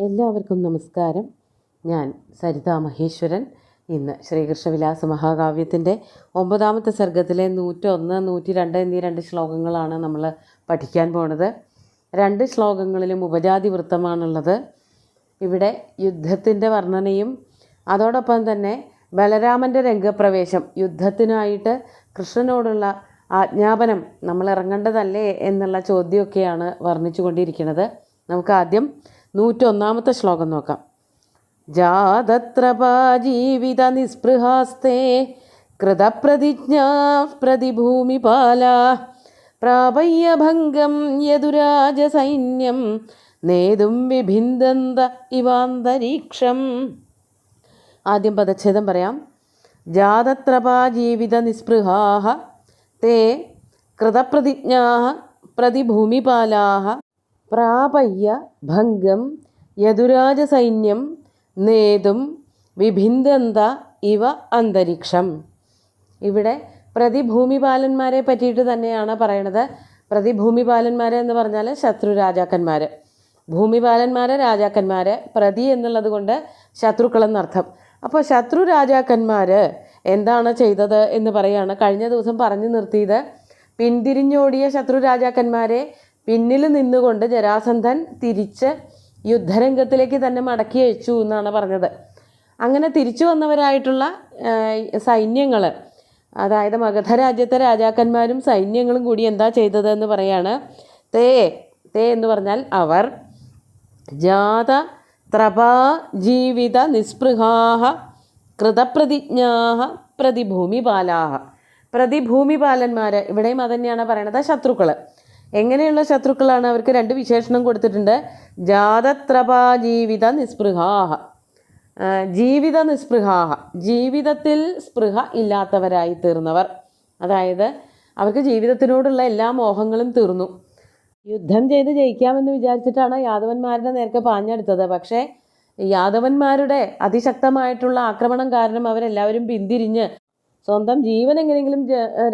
എല്ലാവർക്കും നമസ്കാരം. ഞാൻ സരിത മഹേശ്വരൻ. ഇന്ന് ശ്രീകൃഷ്ണവിലാസ മഹാകാവ്യത്തിൻ്റെ 9ാമത്തെ സർഗത്തിലെ 101, 102 എന്നീ 2 ശ്ലോകങ്ങളാണ് നമ്മൾ പഠിക്കാൻ പോണത്. 2 ശ്ലോകങ്ങളിലും ഉപജാതി വൃത്തമാണുള്ളത്. ഇവിടെ യുദ്ധത്തിൻ്റെ വർണ്ണനയും അതോടൊപ്പം തന്നെ ബലരാമൻ്റെ രംഗപ്രവേശം, യുദ്ധത്തിനായിട്ട് കൃഷ്ണനോടുള്ള ആജ്ഞാപനം, നമ്മൾ ഇറങ്ങേണ്ടതല്ലേ എന്നുള്ള ചോദ്യമൊക്കെയാണ് വർണ്ണിച്ചു കൊണ്ടിരിക്കുന്നത്. നമുക്ക് ആദ്യം 101ാമത്തെ ശ്ലോകം നോക്കാം. ജാതത്രപാജീവിത നിസ്പൃഹാസ്തേ കൃതപ്രതിജ്ഞാ പ്രതിഭൂമിപാല പ്രാപയ്യഭംഗം യദുരാജസൈന്യം നേതും വിഭിന്ദന്ത ഇവാന്തരീക്ഷം. ആദ്യം പദച്ഛേദം പറയാം. ജാതത്രപാജീവിത നിസ്പൃഹാഃ തേ കൃതപ്രതിജ്ഞാഃ പ്രതിഭൂമിപാലാഃ പ്രാപയ്യ ഭംഗം യദുരാജസൈന്യം നേതും വിഭിന്ദന്ത ഇവ അന്തരീക്ഷം. ഇവിടെ പ്രതിഭൂമിപാലന്മാരെ പറ്റിയിട്ട് തന്നെയാണ് പറയണത്. പ്രതിഭൂമിപാലന്മാരെ എന്ന് പറഞ്ഞാൽ ശത്രു രാജാക്കന്മാർ, ഭൂമിപാലന്മാരെ രാജാക്കന്മാർ, പ്രതി എന്നുള്ളത് കൊണ്ട് ശത്രുക്കളെന്നർത്ഥം. അപ്പോൾ ശത്രു രാജാക്കന്മാർ എന്താണ് ചെയ്തത് എന്ന് പറയുകയാണ്. കഴിഞ്ഞ ദിവസം പറഞ്ഞു നിർത്തിയത് പിന്തിരിഞ്ഞോടിയ ശത്രു രാജാക്കന്മാരെ പിന്നിൽ നിന്നുകൊണ്ട് ജരാസന്ധൻ തിരിച്ച് യുദ്ധരംഗത്തിലേക്ക് തന്നെ മടക്കി അയച്ചു എന്നാണ് പറഞ്ഞത്. അങ്ങനെ തിരിച്ചു വന്നവരായിട്ടുള്ള സൈന്യങ്ങൾ, അതായത് മഗധ രാജ്യത്തെ രാജാക്കന്മാരും സൈന്യങ്ങളും കൂടി എന്താ ചെയ്തത് എന്ന് പറയാണ്. തേ എന്ന് പറഞ്ഞാൽ അവർ, ജാത ത്രപാ ജീവിത നിസ്പൃഹാഃ കൃതപ്രതിജ്ഞാഃ പ്രതിഭൂമിപാലാഃ. പ്രതിഭൂമിപാലന്മാർ, ഇവിടെയും അതന്നെയാണ് പറയണത്, ശത്രുക്കൾ. എങ്ങനെയുള്ള ശത്രുക്കളാണ്? അവർക്ക് 2 വിശേഷണം കൊടുത്തിട്ടുണ്ട്. ജാതത്രപാ ജീവിത നിസ്പൃഹാഃ, ജീവിത നിസ്പൃഹാഃ, ജീവിതത്തിൽ സ്പൃഹ ഇല്ലാത്തവരായി തീർന്നവർ. അതായത് അവർക്ക് ജീവിതത്തിനോടുള്ള എല്ലാ മോഹങ്ങളും തീർന്നു. യുദ്ധം ചെയ്ത് ജയിക്കാമെന്ന് വിചാരിച്ചിട്ടാണ് യാദവന്മാരുടെ നേർക്ക് പാഞ്ഞെടുത്തത്. പക്ഷേ യാദവന്മാരുടെ അതിശക്തമായിട്ടുള്ള ആക്രമണം കാരണം അവരെല്ലാവരും പിന്തിരിഞ്ഞ് സ്വന്തം ജീവൻ എങ്ങനെയെങ്കിലും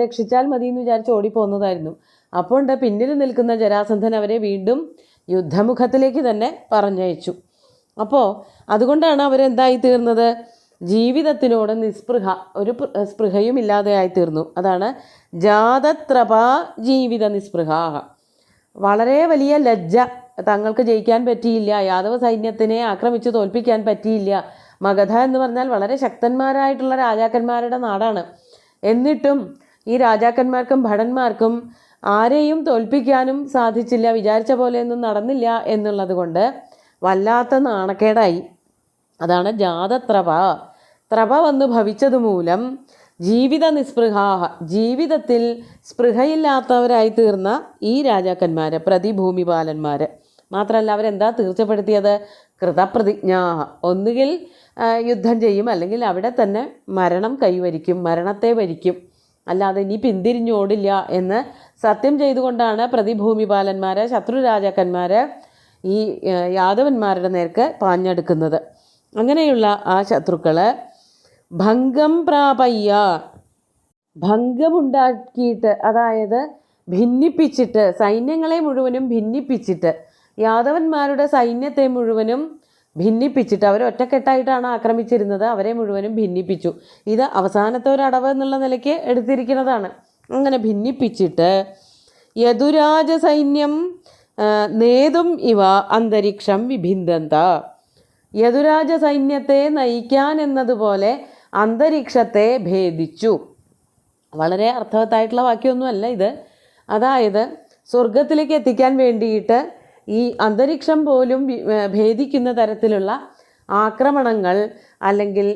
രക്ഷിച്ചാൽ മതി എന്ന് വിചാരിച്ച് ഓടിപ്പോകുന്നതായിരുന്നു. അപ്പോൾ പിന്നിൽ നിൽക്കുന്ന ജരാസന്ധൻ അവരെ വീണ്ടും യുദ്ധമുഖത്തിലേക്ക് തന്നെ പറഞ്ഞയച്ചു. അപ്പോൾ അതുകൊണ്ടാണ് അവരെന്തായി തീർന്നത്? ജീവിതത്തിനോട് നിസ്പൃഹ, ഒരു സ്പൃഹയും ഇല്ലാതെയായി തീർന്നു. അതാണ് ജാതത്രപാ ജീവിത നിസ്പൃഹാഃ. വളരെ വലിയ ലജ്ജ, തങ്ങൾക്ക് ജയിക്കാൻ പറ്റിയില്ല, യാദവ സൈന്യത്തിനെ ആക്രമിച്ച് തോൽപ്പിക്കാൻ പറ്റിയില്ല. മഗധ എന്ന് പറഞ്ഞാൽ വളരെ ശക്തന്മാരായിട്ടുള്ള രാജാക്കന്മാരുടെ നാടാണ്. എന്നിട്ടും ഈ രാജാക്കന്മാർക്കും ഭടന്മാർക്കും ആരെയും തോൽപ്പിക്കാനും സാധിച്ചില്ല, വിചാരിച്ച പോലെയൊന്നും നടന്നില്ല എന്നുള്ളത് കൊണ്ട് വല്ലാത്ത നാണക്കേടായി. അതാണ് ജാതത്രപ. ത്രപ വന്ന് ഭവിച്ചതുമൂലം ജീവിത നിസ്പൃഹാഃ, ജീവിതത്തിൽ സ്പൃഹയില്ലാത്തവരായി തീർന്ന ഈ രാജാക്കന്മാർ, പ്രതിഭൂമിപാലന്മാർ. മാത്രമല്ല അവരെന്താ തീർച്ചപ്പെടുത്തിയത്? കൃതപ്രതിജ്ഞാഃ, ഒന്നുകിൽ യുദ്ധം ചെയ്യും, അല്ലെങ്കിൽ അവിടെ തന്നെ മരണം കൈവരിക്കും, മരണത്തെ വരിക്കും, അല്ലാതെ ഇനി പിന്തിരിഞ്ഞോടില്ല എന്ന് സത്യം ചെയ്തുകൊണ്ടാണ് പ്രതിഭൂമിപാലന്മാർ, ശത്രു രാജാക്കന്മാർ ഈ യാദവന്മാരുടെ നേർക്ക് പാഞ്ഞെടുക്കുന്നത്. അങ്ങനെയുള്ള ആ ശത്രുക്കൾ ഭംഗം പ്രാപയ്യ, ഭംഗമുണ്ടാക്കിയിട്ട്, അതായത് ഭിന്നിപ്പിച്ചിട്ട്, സൈന്യങ്ങളെ മുഴുവനും ഭിന്നിപ്പിച്ചിട്ട്, യാദവന്മാരുടെ സൈന്യത്തെ മുഴുവനും ഭിന്നിപ്പിച്ചിട്ട്, അവർ ഒറ്റക്കെട്ടായിട്ടാണ് ആക്രമിച്ചിരുന്നത്, അവരെ മുഴുവനും ഭിന്നിപ്പിച്ചു. ഇത് അവസാനത്തെ ഒരു അടവ് എന്നുള്ള നിലയ്ക്ക് എടുത്തിരിക്കുന്നതാണ്. അങ്ങനെ ഭിന്നിപ്പിച്ചിട്ട് യദുരാജ സൈന്യം നേതും ഇവ അന്തരീക്ഷം വിഭിന്ദന്ത. യദുരാജ സൈന്യത്തെ നയിക്കാൻ എന്നതുപോലെ അന്തരീക്ഷത്തെ ഭേദിച്ചു. വളരെ അർത്ഥവത്തായിട്ടുള്ള വാക്യമൊന്നുമല്ല ഇത്. അതായത് സ്വർഗത്തിലേക്ക് എത്തിക്കാൻ വേണ്ടിയിട്ട് ഈ അന്തരീക്ഷം പോലും ഭേദിക്കുന്ന തരത്തിലുള്ള ആക്രമണങ്ങൾ, അല്ലെങ്കിൽ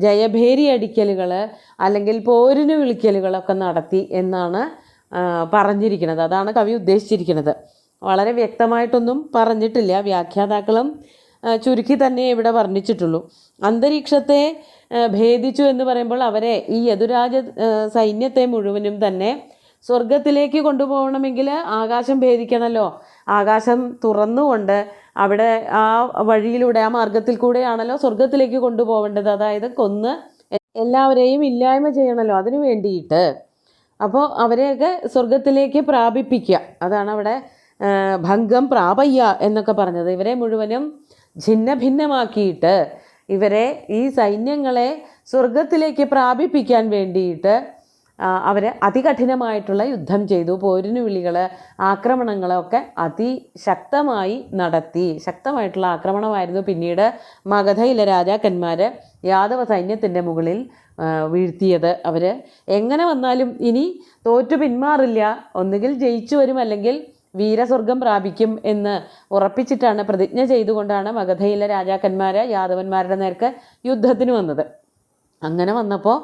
ജയഭേരി അടിക്കലുകൾ, അല്ലെങ്കിൽ പോരിന് വിളിക്കലുകളൊക്കെ നടത്തി എന്നാണ് പറഞ്ഞിരിക്കുന്നത്. അതാണ് കവി ഉദ്ദേശിച്ചിരിക്കുന്നത്. വളരെ വ്യക്തമായിട്ടൊന്നും പറഞ്ഞിട്ടില്ല. വ്യാഖ്യാതാക്കളും ചുരുക്കി തന്നെ ഇവിടെ വർണ്ണിച്ചിട്ടുള്ളൂ. അന്തരീക്ഷത്തെ ഭേദിച്ചു എന്ന് പറയുമ്പോൾ അവരെ, ഈ യദുരാജ സൈന്യത്തെ മുഴുവനും തന്നെ സ്വർഗത്തിലേക്ക് കൊണ്ടുപോകണമെങ്കിൽ ആകാശം ഭേദിക്കണമല്ലോ. ആകാശം തുറന്നുകൊണ്ട് അവിടെ ആ വഴിയിലൂടെ, ആ മാർഗത്തിൽ കൂടെയാണല്ലോ സ്വർഗത്തിലേക്ക് കൊണ്ടുപോകേണ്ടത്. അതായത് കൊന്ന് എല്ലാവരെയും ഇല്ലായ്മ ചെയ്യണമല്ലോ, അതിനു വേണ്ടിയിട്ട്. അപ്പോൾ അവരെയൊക്കെ സ്വർഗത്തിലേക്ക് പ്രാപിപ്പിക്കുക, അതാണ് അവിടെ ഭംഗം പ്രാപയ്യ എന്നൊക്കെ പറഞ്ഞത്. ഇവരെ മുഴുവനും ഛിന്ന ഭിന്നമാക്കിയിട്ട് ഇവരെ ഈ സൈന്യങ്ങളെ സ്വർഗത്തിലേക്ക് പ്രാപിപ്പിക്കാൻ വേണ്ടിയിട്ട് അവർ അതികഠിനമായിട്ടുള്ള യുദ്ധം ചെയ്തു. പോരിനു വിളികൾ, ആക്രമണങ്ങളൊക്കെ അതിശക്തമായി നടത്തി. ശക്തമായിട്ടുള്ള ആക്രമണമായിരുന്നു പിന്നീട് മഗധയിലെ രാജാക്കന്മാർ യാദവ സൈന്യത്തിൻ്റെ മുകളിൽ വീഴ്ത്തിയത്. അവർ എങ്ങനെ വന്നാലും ഇനി തോറ്റു പിന്മാറില്ല, ഒന്നുകിൽ ജയിച്ചു വരും അല്ലെങ്കിൽ വീരസ്വർഗം പ്രാപിക്കും എന്ന് ഉറപ്പിച്ചിട്ടാണ്, പ്രതിജ്ഞ ചെയ്തുകൊണ്ടാണ് മഗധയിലെ രാജാക്കന്മാർ യാദവന്മാരുടെ നേർക്ക് യുദ്ധത്തിന് വന്നത്. അങ്ങനെ വന്നപ്പോൾ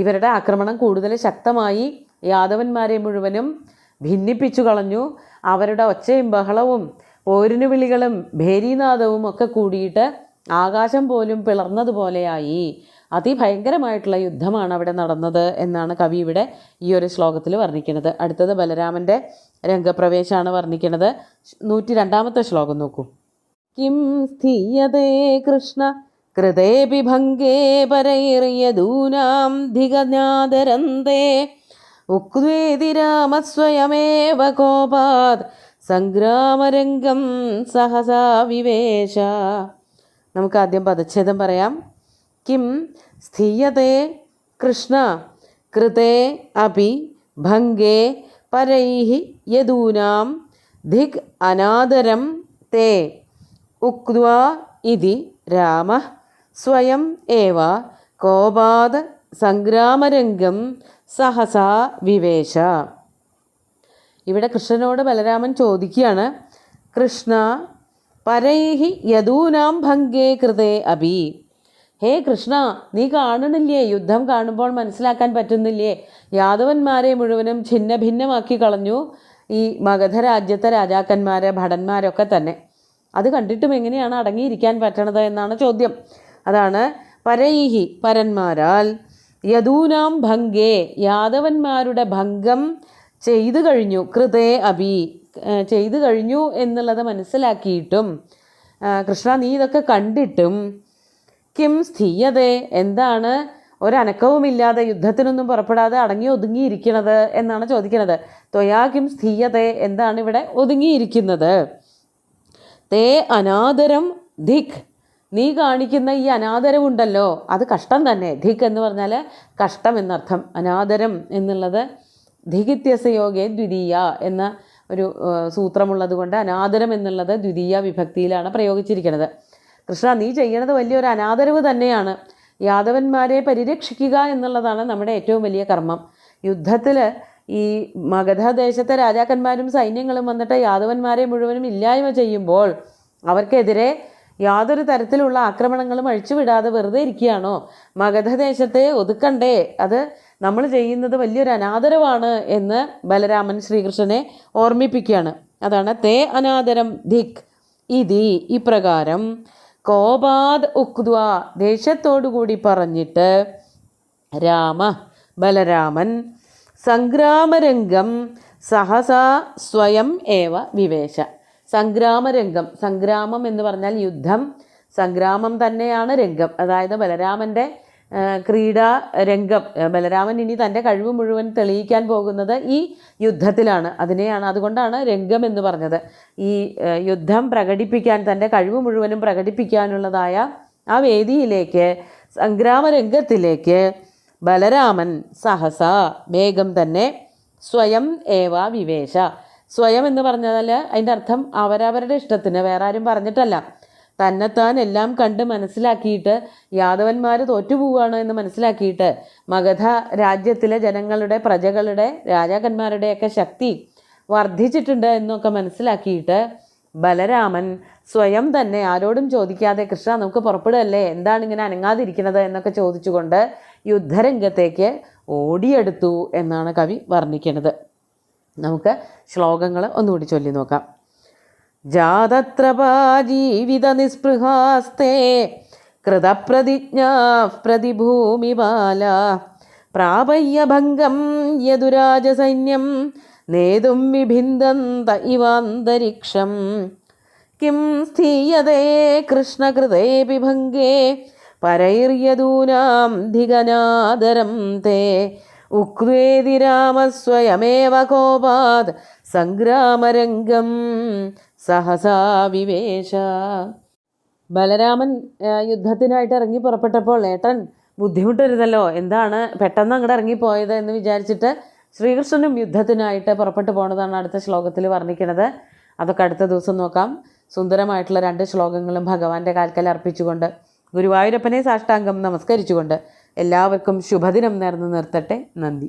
ഇവരുടെ ആക്രമണം കൂടുതൽ ശക്തമായി. യാദവന്മാരെ മുഴുവനും ഭിന്നിപ്പിച്ചു കളഞ്ഞു. അവരുടെ ഒച്ചയും ബഹളവും പോരിനു വിളികളും ഭേരീനാദവും ഒക്കെ കൂടിയിട്ട് ആകാശം പോലും പിളർന്നതുപോലെയായി. അതിഭയങ്കരമായിട്ടുള്ള യുദ്ധമാണ് അവിടെ നടന്നത് എന്നാണ് കവി ഇവിടെ ഈ ഒരു ശ്ലോകത്തിൽ വർണ്ണിക്കുന്നത്. അടുത്തത് ബലരാമൻ്റെ രംഗപ്രവേശമാണ് വർണ്ണിക്കുന്നത്. 102-ാമത്തെ ശ്ലോകം നോക്കൂ. കിം സ്ഥീയതേ കൃഷ്ണ കൃതേപി ഭംഗേ പരൈര്യദൂനാം ധിഗനാദരന്തേ ഉക്വേതി രാമസ്വയമേവ കോപാത് സംഗ്രാമരംഗം സഹസാ വിവേശ. നമുക്ക് ആദ്യം പദച്ഛേദം പറയാം. കിം സ്ഥീയതേ കൃഷ്ണ കൃതേ അപി ഭംഗേ പരൈഹി യദൂനാം ധിഗ് അനാദരം തേ ഉക്വാ ഇതി രാമ സ്വയം ഏവ കോപാത് സംഗ്രാമരംഗം സഹസാ വിവേശ. ഇവിടെ കൃഷ്ണനോട് ബലരാമൻ ചോദിക്കുകയാണ്, കൃഷ്ണ പരൈഹി യദൂനാം ഭംഗേ കൃതേ അപി. ഹേ കൃഷ്ണ, നീ കാണണില്ലേ? യുദ്ധം കാണുമ്പോൾ മനസ്സിലാക്കാൻ പറ്റുന്നില്ലേ? യാദവന്മാരെ മുഴുവനും ഛിന്ന ഭിന്നമാക്കി കളഞ്ഞു ഈ മഗധ രാജ്യത്തെ രാജാക്കന്മാരെ, ഭടന്മാരൊക്കെ തന്നെ. അത് കണ്ടിട്ടും എങ്ങനെയാണ് അടങ്ങിയിരിക്കാൻ പറ്റണത് എന്നാണ് ചോദ്യം. അതാണ് പരൈഹി പരന്മാരാൽ, യദൂനാം ഭംഗേ യാദവന്മാരുടെ ഭംഗം ചെയ്തു കഴിഞ്ഞു, കൃതേ അഭി ചെയ്തു കഴിഞ്ഞു എന്നുള്ളത് മനസ്സിലാക്കിയിട്ടും, കൃഷ്ണ നീ ഇതൊക്കെ കണ്ടിട്ടും, കിം സ്ഥീയതേ എന്താണ് ഒരനക്കവുമില്ലാതെ യുദ്ധത്തിനൊന്നും പുറപ്പെടാതെ അടങ്ങി ഒതുങ്ങിയിരിക്കുന്നത് എന്നാണ് ചോദിക്കുന്നത്. ത്വയാ കിം സ്ഥീയതേ എന്താണ് ഇവിടെ ഒതുങ്ങിയിരിക്കുന്നത്? തേ അനാദരം ധിക്, നീ കാണിക്കുന്ന ഈ അനാദരവുണ്ടല്ലോ അത് കഷ്ടം തന്നെ. ധിക് എന്ന് പറഞ്ഞാൽ കഷ്ടം എന്നർത്ഥം. അനാദരം എന്നുള്ളത് ധികിത്യസയോഗേ ദ്വിതീയ എന്ന ഒരു സൂത്രമുള്ളത് കൊണ്ട് അനാദരം എന്നുള്ളത് ദ്വിതീയ വിഭക്തിയിലാണ് പ്രയോഗിച്ചിരിക്കുന്നത്. കൃഷ്ണ നീ ചെയ്യണത് വലിയൊരു അനാദരവ് തന്നെയാണ്. യാദവന്മാരെ പരിരക്ഷിക്കുക എന്നുള്ളതാണ് നമ്മുടെ ഏറ്റവും വലിയ കർമ്മം. യുദ്ധത്തിൽ ഈ മഗധദേശത്തെ രാജാക്കന്മാരും സൈന്യങ്ങളും വന്നിട്ട് യാദവന്മാരെ മുഴുവനും ഇല്ലായ്മ ചെയ്യുമ്പോൾ അവർക്കെതിരെ യാതൊരു തരത്തിലുള്ള ആക്രമണങ്ങളും അഴിച്ചുവിടാതെ വെറുതെ ഇരിക്കുകയാണോ? മഗധദേശത്തെ ഒതുക്കണ്ടേ? അത് നമ്മൾ ചെയ്യുന്നത് വലിയൊരു അനാദരവാണ് എന്ന് ബലരാമൻ ശ്രീകൃഷ്ണനെ ഓർമ്മിപ്പിക്കുകയാണ്. അതാണ് തേ അനാദരം ധിക് ഇതി, ഇപ്രകാരം കോപാദ് ഉക്വ ദേഷ്യത്തോടുകൂടി പറഞ്ഞിട്ട് രാമ ബലരാമൻ സംഗ്രാമരംഗം സഹസാ സ്വയം ഏവ വിവേശ. സംഗ്രാമരംഗം, സംഗ്രാമം എന്ന് പറഞ്ഞാൽ യുദ്ധം, സംഗ്രാമം തന്നെയാണ് രംഗം. അതായത് ബലരാമൻ്റെ ക്രീഡാ രംഗം. ബലരാമൻ ഇനി തൻ്റെ കഴിവ് മുഴുവൻ തെളിയിക്കാൻ പോകുന്നത് ഈ യുദ്ധത്തിലാണ്. അതുകൊണ്ടാണ് രംഗം എന്ന് പറഞ്ഞത്. ഈ യുദ്ധം പ്രകടിപ്പിക്കാൻ, തൻ്റെ കഴിവ് മുഴുവനും പ്രകടിപ്പിക്കാനുള്ളതായ ആ വേദിയിലേക്ക്, സംഗ്രാമരംഗത്തിലേക്ക് ബലരാമൻ സഹസ വേഗം തന്നെ സ്വയം ഏവ വിവേശ. സ്വയം എന്ന് പറഞ്ഞാൽ അതിൻ്റെ അർത്ഥം അവരവരുടെ ഇഷ്ടത്തിന്, വേറെ ആരും പറഞ്ഞിട്ടല്ല, തന്നെത്താൻ എല്ലാം കണ്ട് മനസ്സിലാക്കിയിട്ട് യാദവന്മാർ തോറ്റുപോവുകയാണ് എന്ന് മനസ്സിലാക്കിയിട്ട് മഗധ രാജ്യത്തിലെ ജനങ്ങളുടെ, പ്രജകളുടെ, രാജാക്കന്മാരുടെയൊക്കെ ശക്തി വർദ്ധിച്ചിട്ടുണ്ട് എന്നൊക്കെ മനസ്സിലാക്കിയിട്ട് ബലരാമൻ സ്വയം തന്നെ ആരോടും ചോദിക്കാതെ കൃഷ്ണ നമുക്ക് പുറപ്പെടുകയല്ലേ, എന്താണ് ഇങ്ങനെ അനങ്ങാതിരിക്കുന്നത് എന്നൊക്കെ ചോദിച്ചുകൊണ്ട് യുദ്ധരംഗത്തേക്ക് ഓടിയെടുത്തു എന്നാണ് കവി വർണ്ണിക്കുന്നത്. നമുക്ക് ശ്ലോകങ്ങൾ ഒന്നുകൂടി ചൊല്ലി നോക്കാം. ജാതത്രപാ ജീവിത നിസ്പൃഹാസ്തേ കൃതപ്രതിജ്ഞാ പ്രതിഭൂമിബാല പ്രാപയ്യഭംഗം യദുരാജസൈന്യം നേതും വിഭിന്ദന്ത ഇവാന്തരിക്ഷം കിം സ്ഥീയതേ കൃഷ്ണകൃതേപി ഭംഗേ പരൈര്യദൂനാം ധിഗനാദരം തേ ഉക്വേതി രാമസ്വയമേവ കോപാത് സംഗ്രാമരംഗം സഹസാ വിവേശ. ബലരാമൻ യുദ്ധത്തിനായിട്ട് ഇറങ്ങി പുറപ്പെട്ടപ്പോൾ ഏട്ടൻ ബുദ്ധിമുട്ടരുതല്ലോ, എന്താണ് പെട്ടെന്ന് അങ്ങോട്ട് ഇറങ്ങിപ്പോയത് എന്ന് വിചാരിച്ചിട്ട് ശ്രീകൃഷ്ണനും യുദ്ധത്തിനായിട്ട് പുറപ്പെട്ടു പോണതാണ് അടുത്ത ശ്ലോകത്തിൽ വർണ്ണിക്കുന്നത്. അതൊക്കെ അടുത്ത ദിവസം നോക്കാം. സുന്ദരമായിട്ടുള്ള 2 ശ്ലോകങ്ങളും ഭഗവാന്റെ കാൽക്കൽ അർപ്പിച്ചുകൊണ്ട് ഗുരുവായൂരപ്പനെ സാഷ്ടാംഗം നമസ്കരിച്ചുകൊണ്ട് എല്ലാവർക്കും ശുഭദിനം നേർന്നു നിർത്തട്ടെ. നന്ദി.